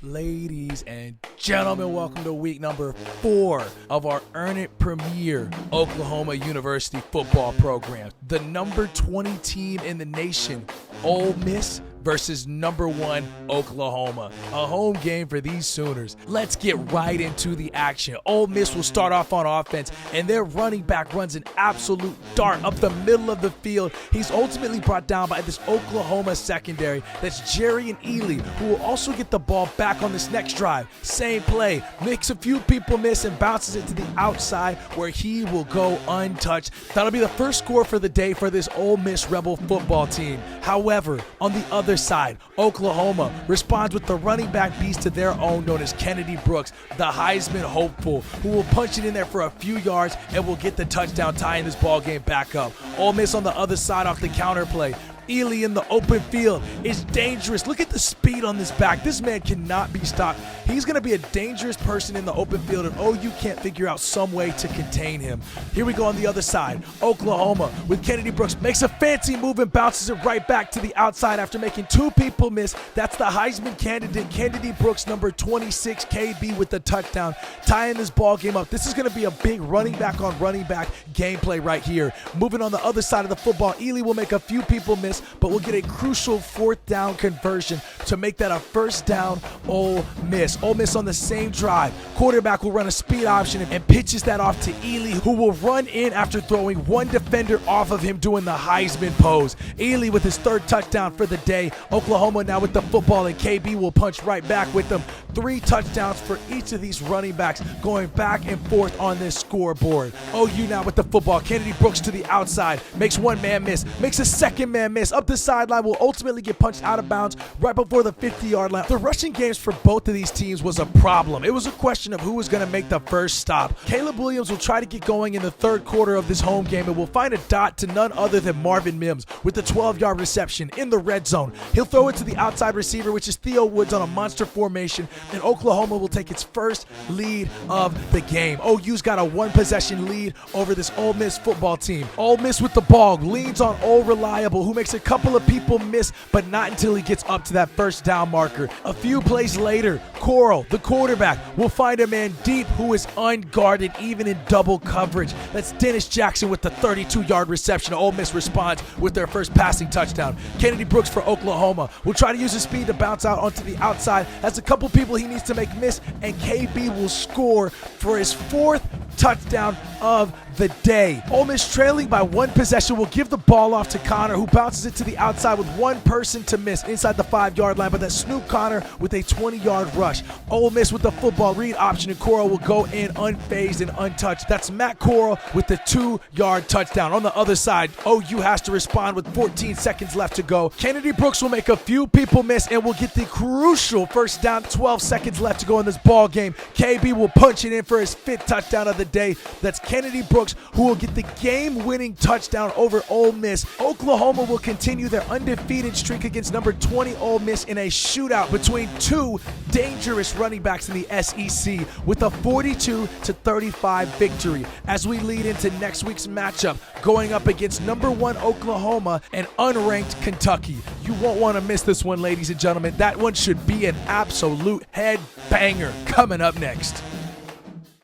Ladies and gentlemen, welcome to week number 4 of our Earn It Premier Oklahoma University football program. The number 20 team in the nation, Ole Miss, versus number 1 Oklahoma. A home game for these Sooners. Let's get right into the action. Ole Miss will start off on offense, and their running back runs an absolute dart up the middle of the field. He's ultimately brought down by this Oklahoma secondary. That's Jerry and Ely, who will also get the ball back on this next drive. Same play, makes a few people miss and bounces it to the outside where he will go untouched. That'll be the first score for the day for this Ole Miss Rebel football team. However, on the other side, Oklahoma responds with the running back beast to their own, known as Kennedy Brooks, the Heisman hopeful, who will punch it in there for a few yards and will get the touchdown, tying this ball game back up. Ole Miss on the other side off the counter play. Ely in the open field is dangerous. Look at the speed on this back. This man cannot be stopped. He's going to be a dangerous person in the open field, and OU can't figure out some way to contain him. Here we go on the other side. Oklahoma with Kennedy Brooks makes a fancy move and bounces it right back to the outside after making 2 people miss. That's the Heisman candidate, Kennedy Brooks, number 26, KB, with the touchdown, tying this ball game up. This is going to be a big running back on running back gameplay right here. Moving on the other side of the football, Ely will make a few people miss, but we'll get a crucial 4th down conversion to make that a 1st down Ole Miss. Ole Miss on the same drive. Quarterback will run a speed option and pitches that off to Ely, who will run in after throwing 1 defender off of him doing the Heisman pose. Ely with his 3rd touchdown for the day. Oklahoma now with the football, and KB will punch right back with them. 3 touchdowns for each of these running backs going back and forth on this scoreboard. OU now with the football. Kennedy Brooks to the outside. Makes 1 man miss. Makes a 2nd man miss. Up the sideline, will ultimately get punched out of bounds right before the 50-yard line. The rushing games for both of these teams was a problem. It was a question of who was going to make the first stop. Caleb Williams will try to get going in the 3rd quarter of this home game and will find a dot to none other than Marvin Mims with the 12-yard reception in the red zone. He'll throw it to the outside receiver, which is Theo Woods, on a monster formation, and Oklahoma will take its first lead of the game. OU's got a 1-possession lead over this Ole Miss football team. Ole Miss with the ball leans on Old Reliable, who makes a couple of people miss, but not until he gets up to that 1st down marker. A few plays later, Coral, the quarterback, will find a man deep who is unguarded even in double coverage. That's Dennis Jackson with the 32-yard reception. Ole Miss responds with their first passing touchdown. Kennedy Brooks for Oklahoma will try to use his speed to bounce out onto the outside. Has a couple people he needs to make miss, and KB will score for his 4th touchdown of the day. Ole Miss trailing by 1 possession will give the ball off to Connor, who bounces it to the outside with 1 person to miss inside the 5-yard line, but that's Snoop Connor with a 20-yard rush. Ole Miss with the football, read option, and Coral will go in unfazed and untouched. That's Matt Coral with the 2-yard touchdown. On the other side, OU has to respond with 14 seconds left to go. Kennedy Brooks will make a few people miss and will get the crucial 1st down, 12 seconds left to go in this ball game. KB will punch it in for his 5th touchdown of the day. That's Kennedy Brooks, who will get the game-winning touchdown over Ole Miss. Oklahoma will continue their undefeated streak against number 20 Ole Miss in a shootout between 2 dangerous running backs in the SEC with a 42-35 victory as we lead into next week's matchup going up against number 1 Oklahoma and unranked Kentucky. You won't want to miss this one, ladies and gentlemen. That one should be an absolute head banger coming up next.